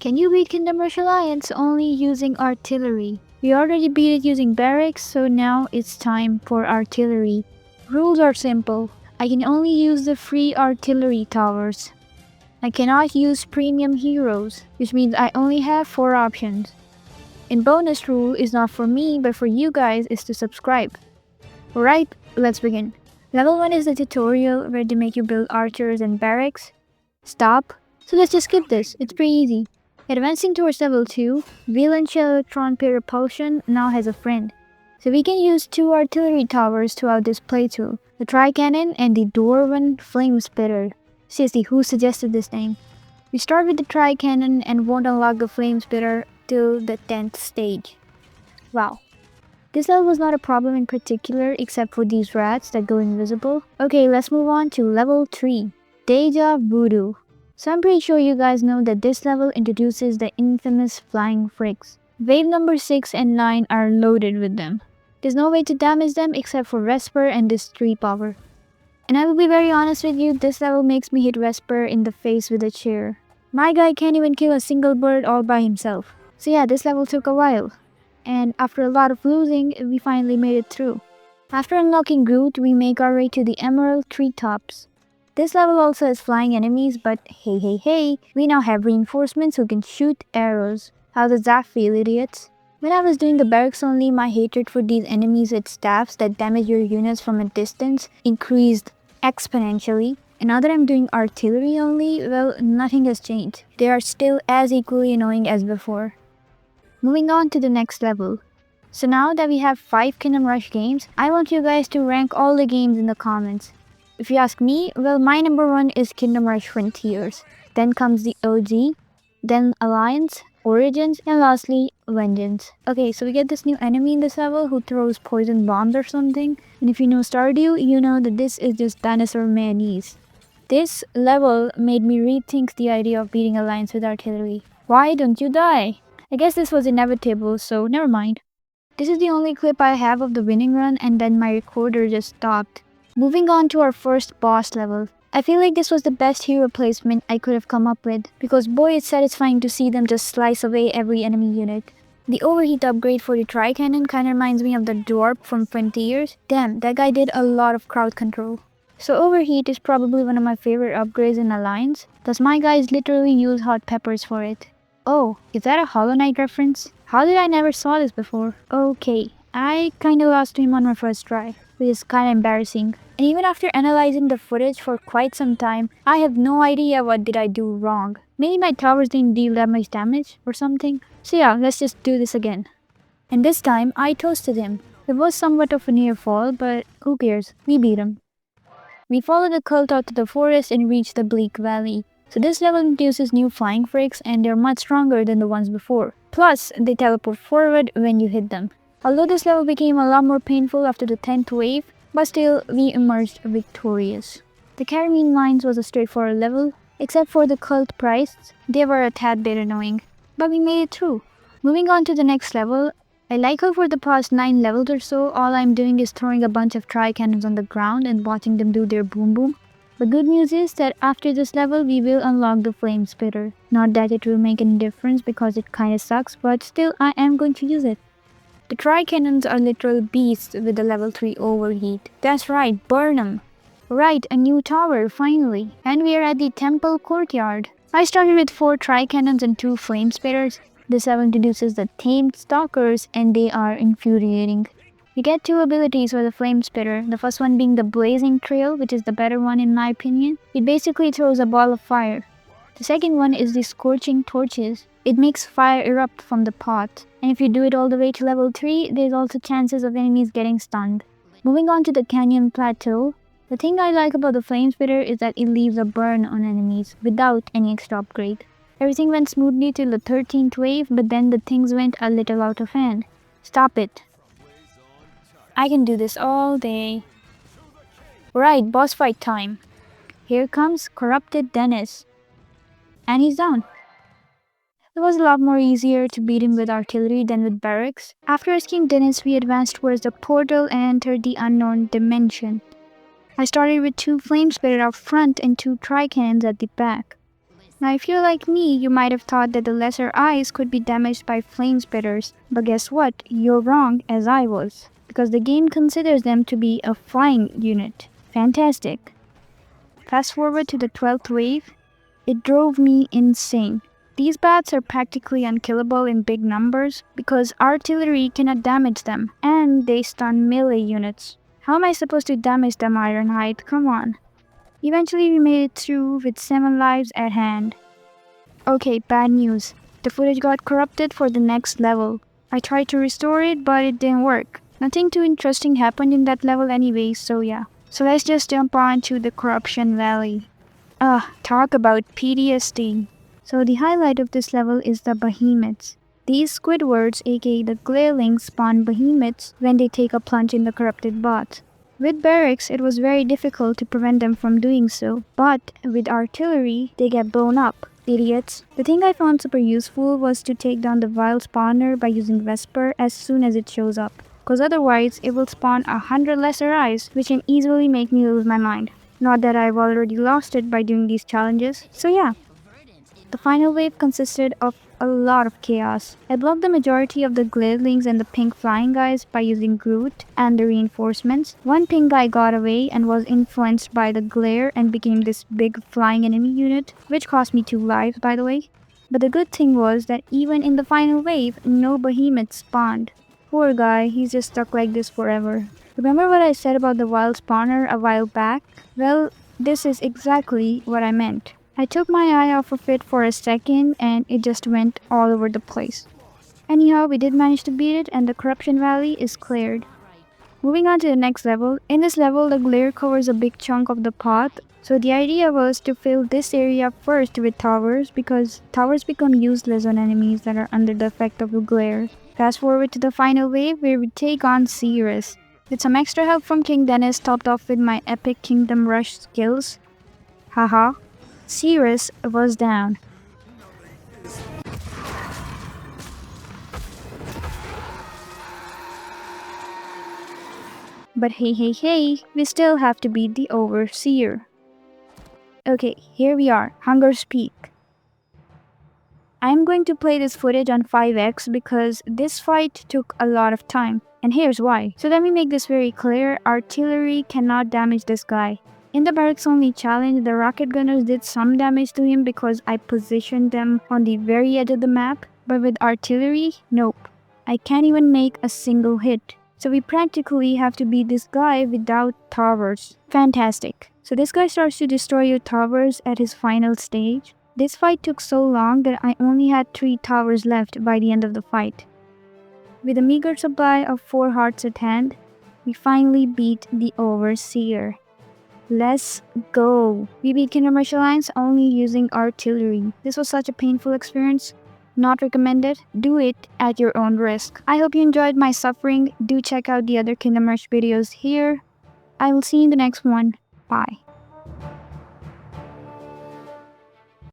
Can you beat Kingdom Rush Alliance only using artillery? We already beat it using barracks, so now it's time for artillery. Rules are simple. I can only use the free artillery towers. I cannot use premium heroes, which means I only have 4 options. And bonus rule is not for me, but for you guys is to subscribe. Alright, let's begin. Level 1 is the tutorial where they make you build archers and barracks. Stop. So let's just skip this, it's pretty easy. Advancing towards level 2, Valentia Electron Pay Repulsion now has a friend. So we can use 2 artillery towers throughout this playthrough, the Tricanon and the Dwarven Flamespitter. Seriously, who suggested this name? We start with the Tricanon and won't unlock the Flamespitter till the 10th stage. Wow. This level was not a problem in particular except for these rats that go invisible. Okay, let's move on to level 3, Deja Voodoo. So I'm pretty sure you guys know that this level introduces the infamous flying fricks. Wave number 6 and 9 are loaded with them. There's no way to damage them except for Vesper and this 3 power. And I will be very honest with you, this level makes me hit Vesper in the face with a chair. My guy can't even kill a single bird all by himself. So yeah, this level took a while. And after a lot of losing, we finally made it through. After unlocking Groot, we make our way to the Emerald Treetops. This level also has flying enemies, but hey, we now have reinforcements who can shoot arrows. How does that feel, idiots? When I was doing the barracks only, my hatred for these enemies with staffs that damage your units from a distance increased exponentially. And now that I'm doing artillery only, well, nothing has changed. They are still as equally annoying as before. Moving on to the next level. So now that we have 5 Kingdom Rush games, I want you guys to rank all the games in the comments. If you ask me, well, my number 1 is Kingdom Rush Frontiers. Then comes the OG, then Alliance, Origins, and lastly, Vengeance. Okay, so we get this new enemy in this level who throws poison bombs or something. And if you know Stardew, you know that this is just dinosaur mayonnaise. This level made me rethink the idea of beating Alliance with artillery. Why don't you die? I guess this was inevitable, so never mind. This is the only clip I have of the winning run and then my recorder just stopped. Moving on to our first boss level. I feel like this was the best hero placement I could have come up with, because boy it's satisfying to see them just slice away every enemy unit. The overheat upgrade for the Tricanon kinda reminds me of the Dwarf from Frontiers. Damn, that guy did a lot of crowd control. So overheat is probably one of my favorite upgrades in Alliance, thus my guys literally use hot peppers for it. Oh, is that a Hollow Knight reference? How did I never saw this before? Okay, I kinda lost him on my first try, which is kinda embarrassing. And even after analyzing the footage for quite some time, I have no idea what did I do wrong. Maybe my towers didn't deal that much damage or something. So yeah, let's just do this again. And this time, I toasted him. It was somewhat of a near fall, but who cares, we beat him. We follow the cult out to the forest and reach the Bleak Valley. So this level introduces new flying fricks and they're much stronger than the ones before. Plus, they teleport forward when you hit them. Although this level became a lot more painful after the 10th wave, but still, we emerged victorious. The Caramine Mines was a straightforward level, except for the cult priests, they were a tad bit annoying. But we made it through. Moving on to the next level, I like how for the past 9 levels or so, all I'm doing is throwing a bunch of Tricannons on the ground and watching them do their boom boom. The good news is that after this level, we will unlock the Flamespitter. Not that it will make any difference because it kinda sucks, but still I am going to use it. The Tricannons are literal beasts with the level 3 overheat. That's right, burn them! Right, a new tower, finally. And we are at the temple courtyard. I started with 4 Tricannons and 2 Flamespitters. This level introduces the Tamed Stalkers and they are infuriating. You get 2 abilities for the Flamespitter, the first one being the Blazing Trail, which is the better one in my opinion. It basically throws a ball of fire. The second one is the Scorching Torches. It makes fire erupt from the pot. And if you do it all the way to level 3, there's also chances of enemies getting stunned. Moving on to the Canyon Plateau, the thing I like about the Flamespitter is that it leaves a burn on enemies without any extra upgrade. Everything went smoothly till the 13th wave, but then the things went a little out of hand. Stop it. I can do this all day. Alright, boss fight time. Here comes Corrupted Denas. And he's down. It was a lot more easier to beat him with artillery than with barracks. After rescuing Denas, we advanced towards the portal and entered the unknown dimension. I started with 2 Flamespitter out front and 2 Tricannons at the back. Now if you're like me, you might have thought that the lesser eyes could be damaged by Flamespitters, but guess what? You're wrong, as I was. Because the game considers them to be a flying unit. Fantastic. Fast forward to the 12th wave, it drove me insane. These bats are practically unkillable in big numbers because artillery cannot damage them, and they stun melee units. How am I supposed to damage them, Ironhide? Come on. Eventually we made it through with 7 lives at hand. Okay, bad news. The footage got corrupted for the next level. I tried to restore it, but it didn't work. Nothing too interesting happened in that level anyway, so yeah. So let's just jump on to the Corruption Valley. Talk about PTSD. So the highlight of this level is the behemoths. These Squidwards, aka the Glairlings, spawn behemoths when they take a plunge in the corrupted bot. With barracks, it was very difficult to prevent them from doing so, but with artillery, they get blown up. Idiots. The thing I found super useful was to take down the vile spawner by using Vesper as soon as it shows up, cause otherwise it will spawn 100 lesser eyes, which can easily make me lose my mind. Not that I've already lost it by doing these challenges, so yeah. The final wave consisted of a lot of chaos. I blocked the majority of the Glairlings and the pink flying guys by using Groot and the reinforcements. One pink guy got away and was influenced by the glare and became this big flying enemy unit, which cost me 2 lives by the way. But the good thing was that even in the final wave, no behemoths spawned. Poor guy, he's just stuck like this forever. Remember what I said about the wild spawner a while back? Well, this is exactly what I meant. I took my eye off of it for a second and it just went all over the place. Anyhow, we did manage to beat it and the Corruption Valley is cleared. Moving on to the next level. In this level, the glare covers a big chunk of the path. So the idea was to fill this area first with towers because towers become useless on enemies that are under the effect of the glare. Fast forward to the final wave where we take on Seeress. With some extra help from King Denas topped off with my epic Kingdom Rush skills. Haha. Seeress was down. But hey, we still have to beat the Overseer. Okay, here we are, Hunger's Peak. I'm going to play this footage on 5x because this fight took a lot of time, and here's why. So let me make this very clear, artillery cannot damage this guy. In the barracks only challenge, the rocket gunners did some damage to him because I positioned them on the very edge of the map, but with artillery, nope. I can't even make a single hit. So we practically have to beat this guy without towers. Fantastic. So this guy starts to destroy your towers at his final stage. This fight took so long that I only had 3 towers left by the end of the fight. With a meager supply of 4 hearts at hand, we finally beat the Overseer. Let's go! We beat Kingdom Rush Alliance only using artillery. This was such a painful experience. Not recommended. Do it at your own risk. I hope you enjoyed my suffering. Do check out the other Kingdom Rush videos here. I will see you in the next one. Bye.